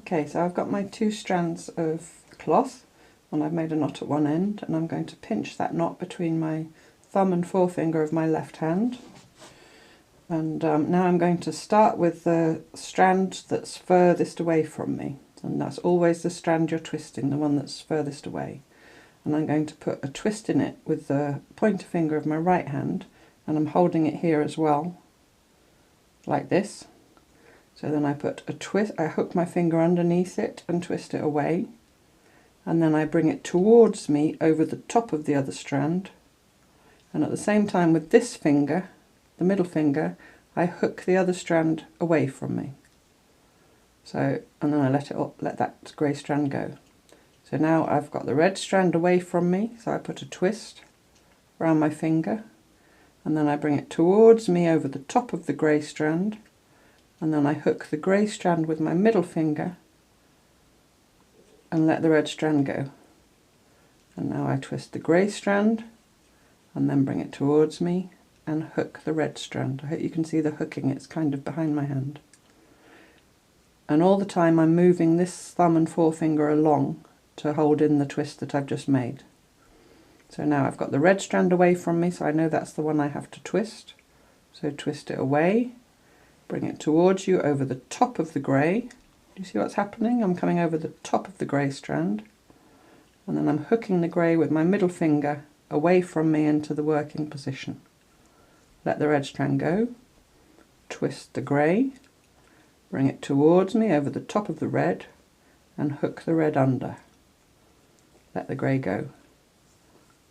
Okay, so I've got my 2 strands of cloth and I've made a knot at one end, and I'm going to pinch that knot between my thumb and forefinger of my left hand. And now I'm going to start with the strand that's furthest away from me, and that's always the strand you're twisting, the one that's furthest away. And I'm going to put a twist in it with the pointer finger of my right hand, and I'm holding it here as well, like this. So then I put a twist, I hook my finger underneath it and twist it away, and then I bring it towards me over the top of the other strand, and at the same time with this finger, the middle finger, I hook the other strand away from me. So, and then I let that grey strand go. So now I've got the red strand away from me, so I put a twist around my finger, and then I bring it towards me over the top of the grey strand, and then I hook the grey strand with my middle finger and let the red strand go. And now I twist the grey strand and then bring it towards me and hook the red strand. I hope you can see the hooking, it's kind of behind my hand. And all the time I'm moving this thumb and forefinger along to hold in the twist that I've just made. So now I've got the red strand away from me, so I know that's the one I have to twist. So twist it away, bring it towards you over the top of the grey. Do you see what's happening? I'm coming over the top of the grey strand, and then I'm hooking the grey with my middle finger away from me into the working position. Let the red strand go, twist the grey, bring it towards me over the top of the red, and hook the red under. Let the grey go.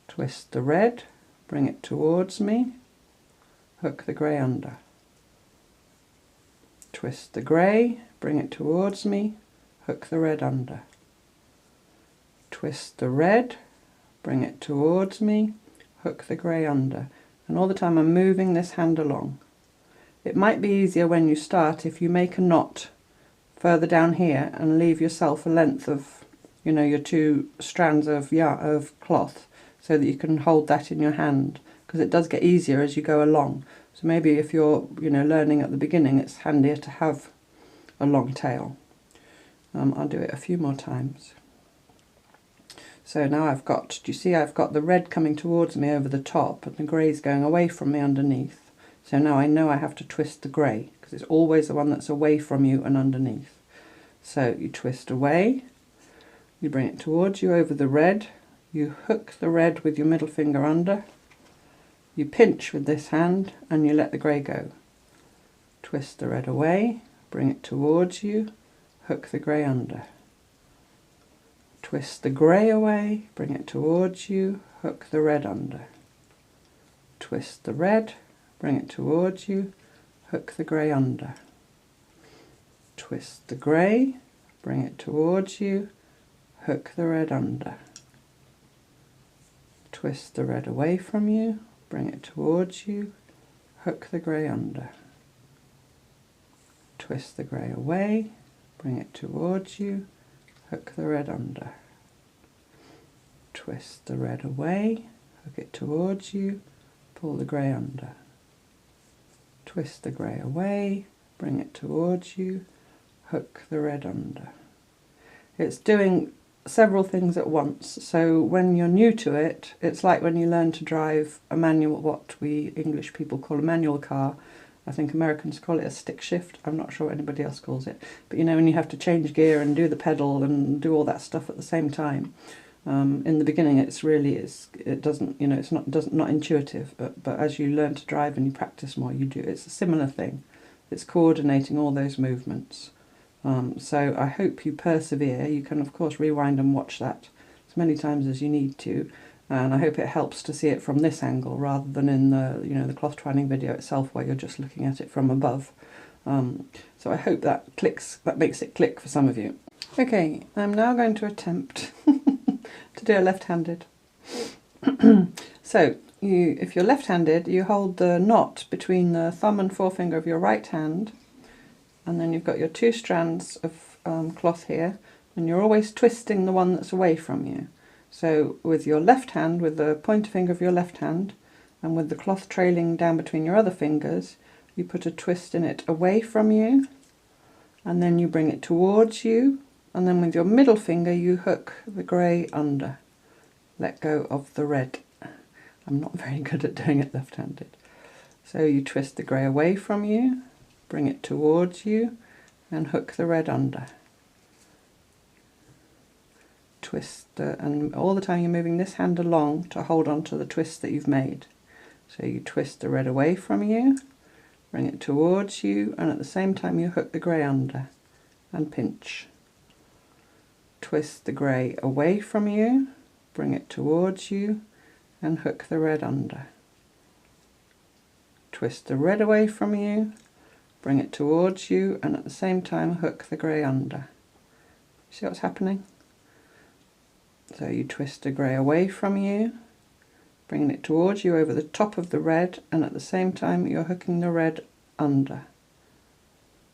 Twist the red, bring it towards me, hook the grey under. Twist the grey, bring it towards me, hook the red under. Twist the red, bring it towards me, hook the grey under. And all the time I'm moving this hand along. It might be easier when you start if you make a knot further down here and leave yourself a length of, you know, your 2 strands of cloth, so that you can hold that in your hand, because it does get easier as you go along. So maybe if you're, you know, learning at the beginning, it's handier to have a long tail. I'll do it a few more times. So now I've got, do you see I've got the red coming towards me over the top and the grey's going away from me underneath. So now I know I have to twist the grey, because it's always the one that's away from you and underneath. So you twist away, you bring it towards you over the red, you hook the red with your middle finger under, you pinch with this hand and you let the grey go. Twist the red away, bring it towards you, hook the grey under. Twist the grey away, bring it towards you, hook the red under. Twist the red, bring it towards you, hook the grey under. Twist the grey, bring it towards you, hook the red under. Twist the red away from you, bring it towards you, hook the grey under. Twist the grey away, bring it towards you, hook the red under. Twist the red away, hook it towards you, pull the grey under. Twist the grey away, bring it towards you, hook the red under. It's doing several things at once, so when you're new to it, it's like when you learn to drive a manual, what we English people call a manual car. I think Americans call it a stick shift. I'm not sure what anybody else calls it, but you know, when you have to change gear and do the pedal and do all that stuff at the same time. In the beginning it doesn't, you know, it's not intuitive, but as you learn to drive and you practice more, you do. It's a similar thing. It's coordinating all those movements. So I hope you persevere. You can of course rewind and watch that as many times as you need to, and I hope it helps to see it from this angle rather than in the, you know, the cloth twining video itself where you're just looking at it from above. So I hope that makes it click for some of you. Okay, I'm now going to attempt to do a left-handed. So if you're left-handed, you hold the knot between the thumb and forefinger of your right hand, and then you've got your 2 strands of cloth here, and you're always twisting the one that's away from you. So with your left hand, with the pointer finger of your left hand, and with the cloth trailing down between your other fingers, you put a twist in it away from you, and then you bring it towards you, and then with your middle finger you hook the grey under. Let go of the red. I'm not very good at doing it left-handed. So you twist the grey away from you, bring it towards you, and hook the red under. Twist, and all the time you're moving this hand along to hold on to the twist that you've made. So you twist the red away from you, bring it towards you, and at the same time you hook the grey under and pinch. Twist the grey away from you, bring it towards you, and hook the red under. Twist the red away from you, bring it towards you, and at the same time hook the grey under. See what's happening? So you twist the grey away from you, bringing it towards you over the top of the red, and at the same time you're hooking the red under.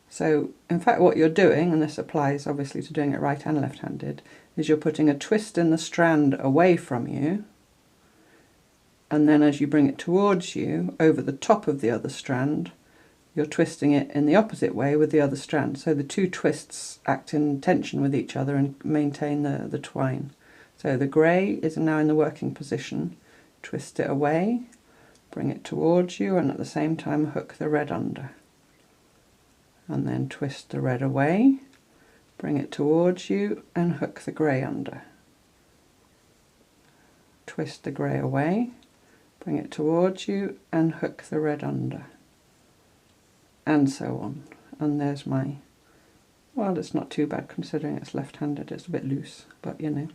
So in fact what you're doing, and this applies obviously to doing it right and left-handed, is you're putting a twist in the strand away from you, and then as you bring it towards you over the top of the other strand, you're twisting it in the opposite way with the other strand. So the two twists act in tension with each other and maintain the twine. So the grey is now in the working position. Twist it away, bring it towards you, and at the same time hook the red under. And then twist the red away, bring it towards you, and hook the grey under. Twist the grey away, bring it towards you, and hook the red under. And so on. And there's my, well, it's not too bad considering it's left-handed, it's a bit loose, but you know,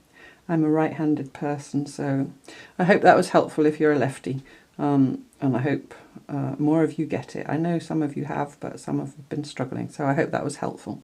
I'm a right-handed person, so I hope that was helpful if you're a lefty, and I hope more of you get it. I know some of you have, but some have been struggling, so I hope that was helpful.